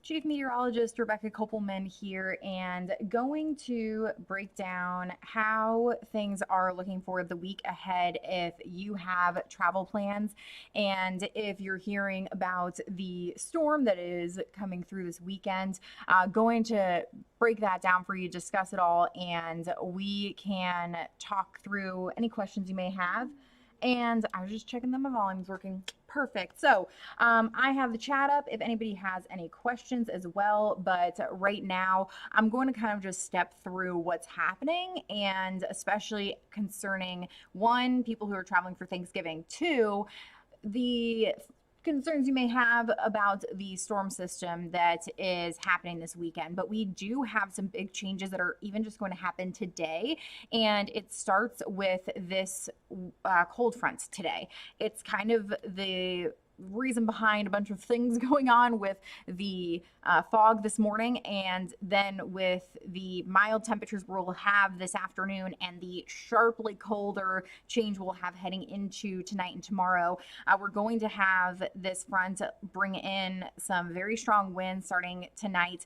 Chief Meteorologist Rebecca Kopelman here, and going to break down how things are looking for the week ahead if you have travel plans and if you're hearing about the storm that is coming through this weekend. Going to break that down for you, discuss it all, and we can talk through any questions you may have. And I was just checking that my volume's working. Perfect. So I have the chat up if anybody has any questions as well. But right now, I'm going to kind of just step through what's happening, and especially concerning one, people who are traveling for Thanksgiving, two, the concerns you may have about the storm system that is happening this weekend. But we do have some big changes that are even just going to happen today, and it starts with this cold front today. It's kind of the reason behind a bunch of things going on with the fog this morning, and then with the mild temperatures we'll have this afternoon and the sharply colder change we'll have heading into tonight and tomorrow. We're going to have this front bring in some very strong winds starting tonight,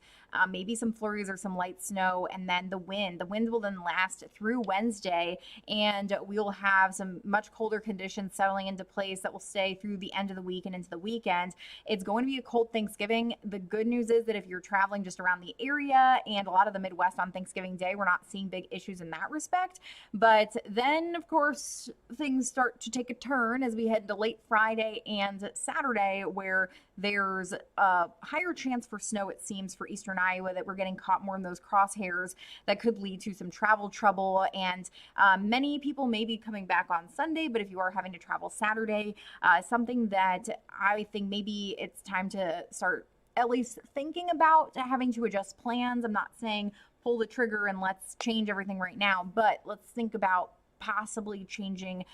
maybe some flurries or some light snow, and then the wind will then last through Wednesday, and we will have some much colder conditions settling into place that will stay through the end of the week and into the weekend. It's going to be a cold Thanksgiving. The good news is that if you're traveling just around the area and a lot of the Midwest on Thanksgiving Day, we're not seeing big issues in that respect. But then, of course, things start to take a turn as we head to late Friday and Saturday, where there's a higher chance for snow, it seems, for eastern Iowa, that we're getting caught more in those crosshairs that could lead to some travel trouble. And many people may be coming back on Sunday, but if you are having to travel Saturday, something that I think maybe it's time to start at least thinking about having to adjust plans. I'm not saying pull the trigger and let's change everything right now, but let's think about possibly changing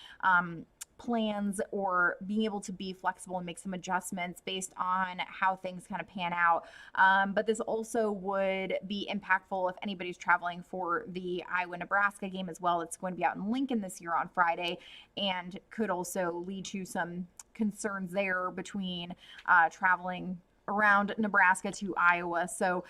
plans or being able to be flexible and make some adjustments based on how things kind of pan out. But this also would be impactful if anybody's traveling for the Iowa-Nebraska game as well. It's going to be out in Lincoln this year on Friday, and could also lead to some concerns there between traveling around Nebraska to Iowa. So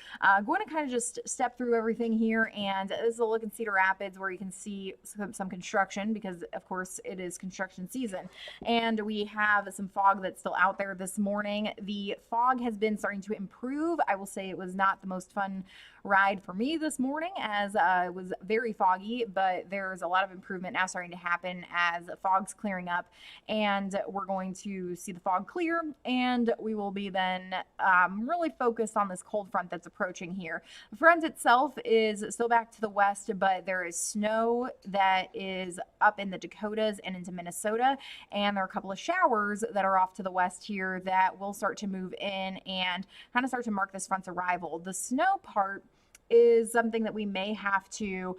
going to kind of just step through everything here, and this is a look in Cedar Rapids where you can see some construction, because of course it is construction season, and we have some fog that's still out there this morning. The fog has been starting to improve. I will say it was not the most fun ride for me this morning, as it was very foggy, but there's a lot of improvement now starting to happen as the fog's clearing up, and we're going to see the fog clear, and we will be then really focused on this cold front that's approaching here. The front itself is still back to the west, but there is snow that is up in the Dakotas and into Minnesota, and there are a couple of showers that are off to the west here that will start to move in and kind of start to mark this front's arrival. The snow part is something that we may have to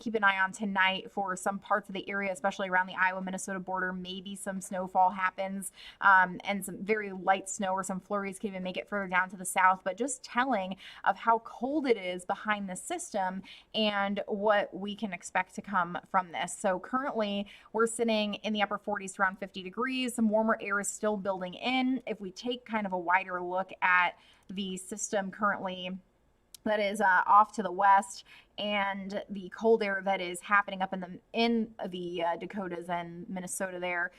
keep an eye on tonight for some parts of the area, especially around the Iowa-Minnesota border. Maybe some snowfall happens, and some very light snow or some flurries can even make it further down to the south. But just telling of how cold it is behind the system and what we can expect to come from this. So currently we're sitting in the upper 40s to around 50 degrees. Some warmer air is still building in. If we take kind of a wider look at the system currently that is off to the west, and the cold air that is happening up in the Dakotas and Minnesota there,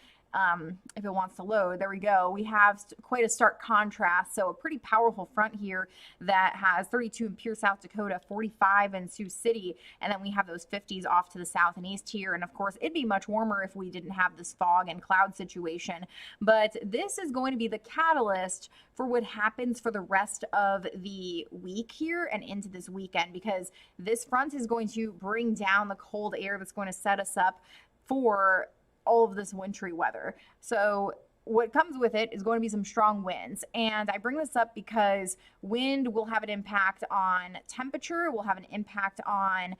if it wants to load, there we go. We have quite a stark contrast. So a pretty powerful front here that has 32 in Pierce, South Dakota, 45 in Sioux City, and then we have those 50s off to the south and east here. And of course, it'd be much warmer if we didn't have this fog and cloud situation. But this is going to be the catalyst for what happens for the rest of the week here and into this weekend, because this front is going to bring down the cold air that's going to set us up for all of this wintry weather. So what comes with it is going to be some strong winds. And I bring this up because wind will have an impact on temperature, will have an impact on,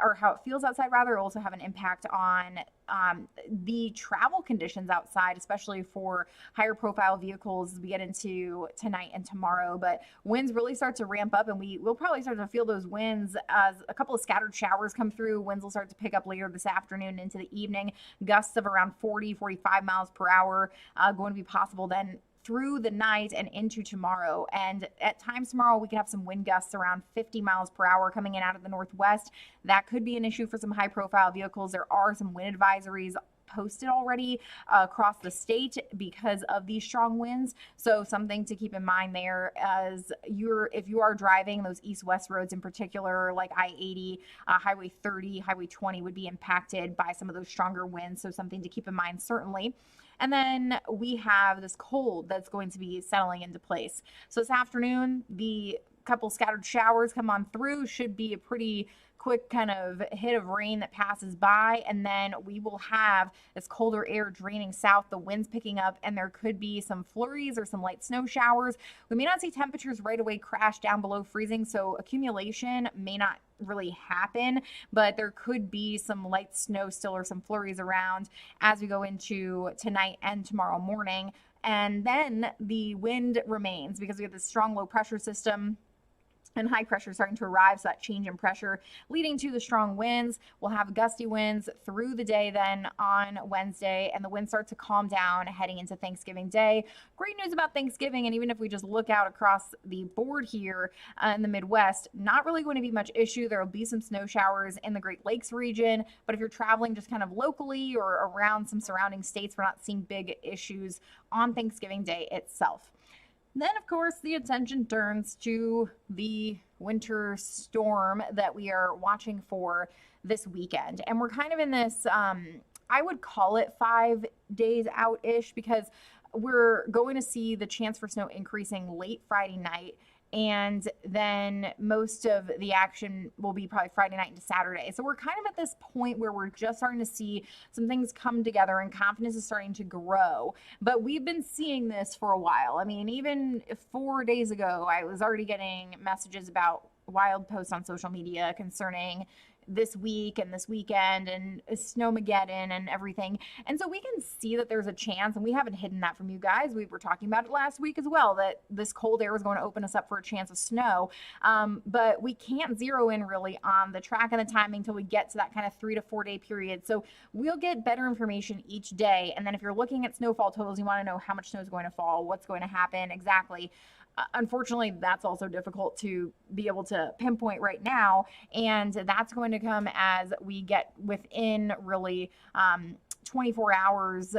or how it feels outside rather, will also have an impact on the travel conditions outside, especially for higher profile vehicles as we get into tonight and tomorrow. But winds really start to ramp up, and we will probably start to feel those winds as a couple of scattered showers come through. Winds will start to pick up later this afternoon into the evening. Gusts of around 40, 45 miles per hour going to be possible then through the night and into tomorrow. And at times tomorrow, we could have some wind gusts around 50 miles per hour coming in out of the northwest. That could be an issue for some high profile vehicles. There are some wind advisories posted already across the state because of these strong winds. So something to keep in mind there as if you are driving those east-west roads in particular, like I-80, Highway 30, Highway 20 would be impacted by some of those stronger winds. So something to keep in mind, certainly. And then we have this cold that's going to be settling into place. So this afternoon, the couple scattered showers come on through, should be a pretty quick kind of hit of rain that passes by, and then we will have this colder air draining south, the winds picking up, and there could be some flurries or some light snow showers. We may not see temperatures right away crash down below freezing, so accumulation may not really happen, but there could be some light snow still or some flurries around as we go into tonight and tomorrow morning. And then the wind remains because we have this strong low pressure system and high pressure starting to arrive. So that change in pressure leading to the strong winds. We'll have gusty winds through the day then on Wednesday, and the winds start to calm down heading into Thanksgiving Day. Great news about Thanksgiving, and even if we just look out across the board here in the Midwest, not really going to be much issue. There will be some snow showers in the Great Lakes region, but if you're traveling just kind of locally or around some surrounding states, we're not seeing big issues on Thanksgiving Day itself. Then, of course, the attention turns to the winter storm that we are watching for this weekend. And we're kind of in this, I would call it 5 days out-ish, because we're going to see the chance for snow increasing late Friday night. And then most of the action will be probably Friday night into Saturday. So we're kind of at this point where we're just starting to see some things come together and confidence is starting to grow. But we've been seeing this for a while. I mean, even 4 days ago, I was already getting messages about wild posts on social media concerning this week and this weekend and Snowmageddon and everything. And so we can see that there's a chance, and we haven't hidden that from you guys. We were talking about it last week as well, that this cold air is going to open us up for a chance of snow. But we can't zero in really on the track and the timing until we get to that kind of 3 to 4 day period. So we'll get better information each day. And then if you're looking at snowfall totals, you want to know how much snow is going to fall, what's going to happen exactly. Unfortunately, that's also difficult to be able to pinpoint right now, and that's going to come as we get within really 24 hours,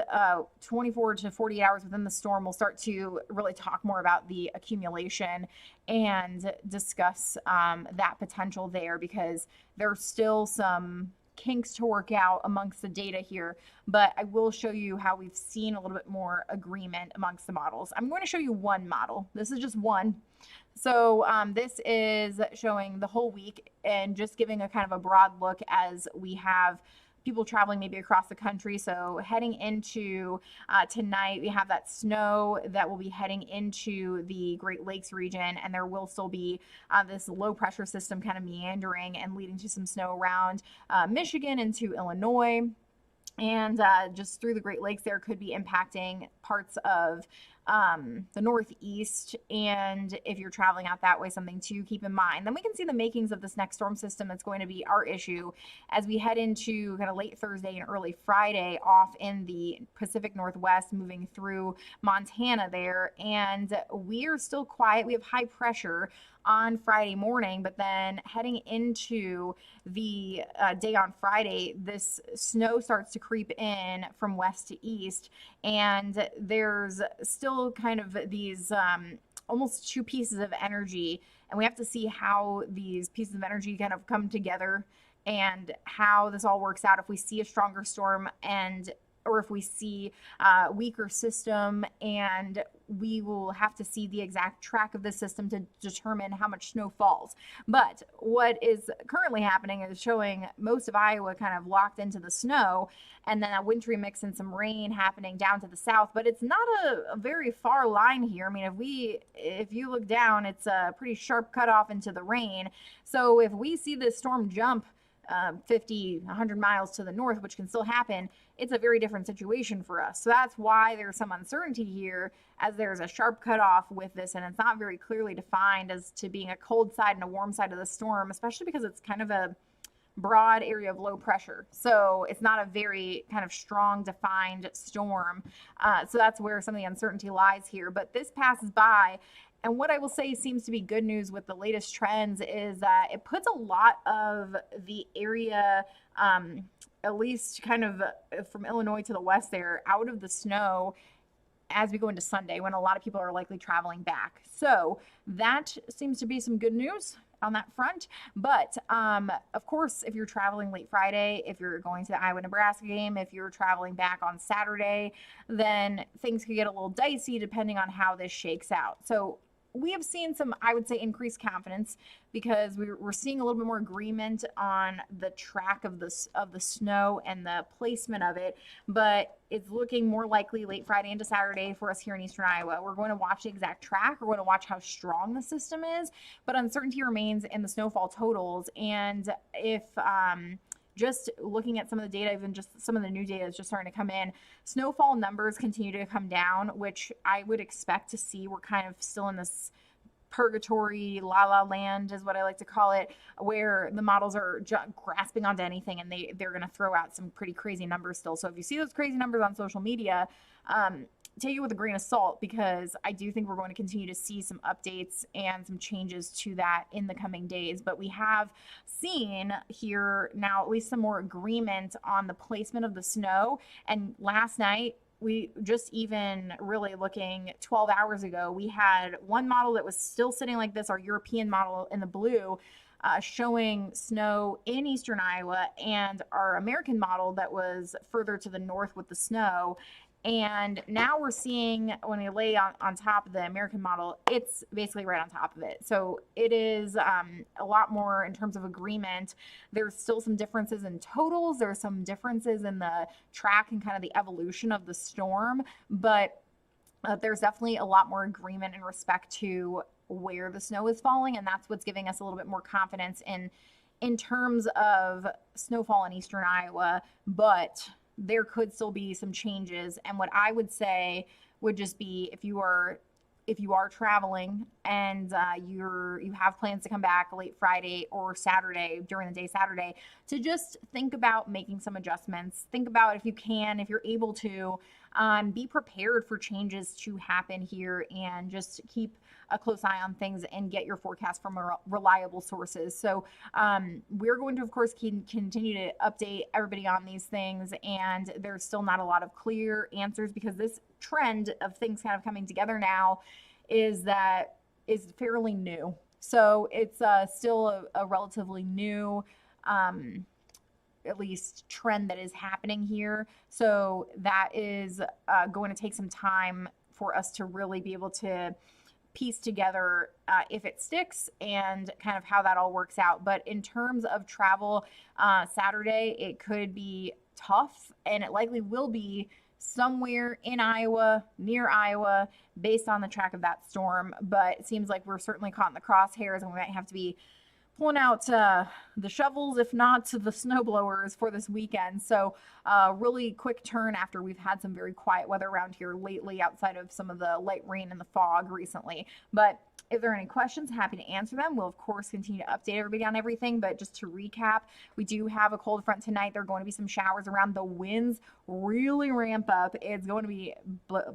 24 to 48 hours within the storm. We'll start to really talk more about the accumulation and discuss that potential there, because there's still some kinks to work out amongst the data here, but I will show you how we've seen a little bit more agreement amongst the models. I'm going to show you one model. This is just one. So this is showing the whole week and just giving a kind of a broad look as we have people traveling maybe across the country. So heading into tonight, we have that snow that will be heading into the Great Lakes region, and there will still be this low pressure system kind of meandering and leading to some snow around Michigan into Illinois. And just through the Great Lakes, there could be impacting parts of the Northeast. And if you're traveling out that way, something to keep in mind. Then we can see the makings of this next storm system that's going to be our issue as we head into kind of late Thursday and early Friday off in the Pacific Northwest, moving through Montana there. And we are still quiet. We have high pressure on Friday morning, but then heading into the day on Friday, this snow starts to creep in from west to east, and there's still kind of these almost two pieces of energy, and we have to see how these pieces of energy kind of come together and how this all works out if we see a stronger storm or if we see a weaker system, and we will have to see the exact track of the system to determine how much snow falls. But what is currently happening is showing most of Iowa kind of locked into the snow, and then a wintry mix and some rain happening down to the south. But it's not a very far line here. I mean, if you look down, it's a pretty sharp cutoff into the rain. So if we see this storm jump 50, 100 miles to the north, which can still happen, it's a very different situation for us. So that's why there's some uncertainty here, as there's a sharp cutoff with this, and it's not very clearly defined as to being a cold side and a warm side of the storm, especially because it's kind of a broad area of low pressure. So it's not a very kind of strong defined storm. So that's where some of the uncertainty lies here. But this passes by. And what I will say seems to be good news with the latest trends is that it puts a lot of the area, at least kind of from Illinois to the west there, out of the snow as we go into Sunday when a lot of people are likely traveling back. So that seems to be some good news on that front. But of course, if you're traveling late Friday, if you're going to the Iowa-Nebraska game, if you're traveling back on Saturday, then things could get a little dicey depending on how this shakes out. So we have seen some, I would say, increased confidence because we're seeing a little bit more agreement on the track of the snow and the placement of it, but it's looking more likely late Friday into Saturday for us here in Eastern Iowa. We're going to watch the exact track. We're going to watch how strong the system is, but uncertainty remains in the snowfall totals. And if just looking at some of the data, even just some of the new data is just starting to come in. Snowfall numbers continue to come down, which I would expect to see. We're kind of still in this purgatory, la la land is what I like to call it, where the models are grasping onto anything and they're going to throw out some pretty crazy numbers still. So if you see those crazy numbers on social media, take it with a grain of salt, because I do think we're going to continue to see some updates and some changes to that in the coming days. But we have seen here now at least some more agreement on the placement of the snow. And last night, we just even really looking 12 hours ago, we had one model that was still sitting like this, our European model in the blue, showing snow in Eastern Iowa, and our American model that was further to the north with the snow. And now we're seeing, when we lay on top of the American model, it's basically right on top of it. So it is a lot more in terms of agreement. There's still some differences in totals. There's some differences in the track and kind of the evolution of the storm. But there's definitely a lot more agreement in respect to where the snow is falling. And that's what's giving us a little bit more confidence in terms of snowfall in Eastern Iowa. But there could still be some changes. And what I would say would just be, if you are traveling and you have plans to come back late Friday or Saturday, during the day Saturday, to just think about making some adjustments. Think about, if you can, if you're able to, be prepared for changes to happen here, and just keep a close eye on things and get your forecast from reliable sources. So we're going to, of course, continue to update everybody on these things, and there's still not a lot of clear answers, because this trend of things kind of coming together now is fairly new. So it's still a relatively new at least trend that is happening here. So that is going to take some time for us to really be able to piece together if it sticks and kind of how that all works out. But in terms of travel, Saturday, it could be tough, and it likely will be somewhere in Iowa, near Iowa, based on the track of that storm. But it seems like we're certainly caught in the crosshairs, and we might have to be pulling out the shovels, if not the snow blowers, for this weekend. So really quick turn after we've had some very quiet weather around here lately, outside of some of the light rain and the fog recently. But if there are any questions, happy to answer them. We'll, of course, continue to update everybody on everything. But just to recap, we do have a cold front tonight. There are going to be some showers around. The winds really ramp up. It's going to be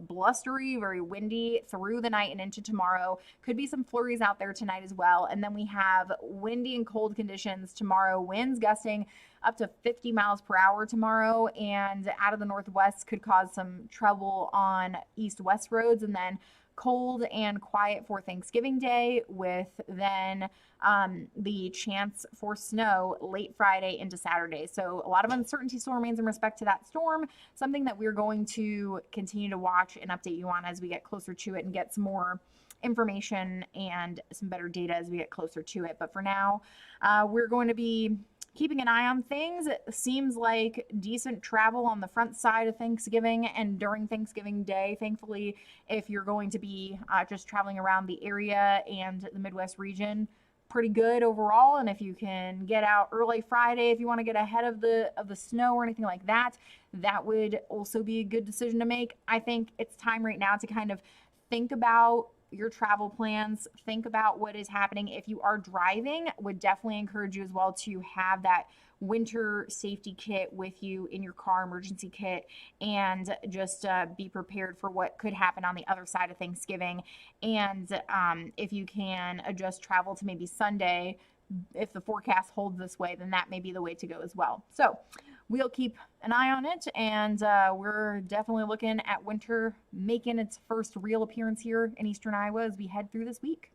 blustery, very windy through the night and into tomorrow. Could be some flurries out there tonight as well. And then we have windy and cold conditions tomorrow. Winds gusting up to 50 miles per hour tomorrow, and out of the northwest could cause some trouble on east-west roads. And then cold and quiet for Thanksgiving Day, with then the chance for snow late Friday into Saturday. So a lot of uncertainty still remains in respect to that storm, something that we're going to continue to watch and update you on as we get closer to it and get some more information and some better data as we get closer to it. But for now, we're going to be keeping an eye on things. It seems like decent travel on the front side of Thanksgiving and during Thanksgiving Day. Thankfully, if you're going to be just traveling around the area and the Midwest region, pretty good overall. And if you can get out early Friday, if you want to get ahead of the snow or anything like that, that would also be a good decision to make. I think it's time right now to kind of think about your travel plans. Think about what is happening. If you are driving, would definitely encourage you as well to have that winter safety kit with you in your car, emergency kit, and just be prepared for what could happen on the other side of Thanksgiving. And if you can adjust travel to maybe Sunday, if the forecast holds this way, then that may be the way to go as well. So we'll keep an eye on it, and we're definitely looking at winter making its first real appearance here in Eastern Iowa as we head through this week.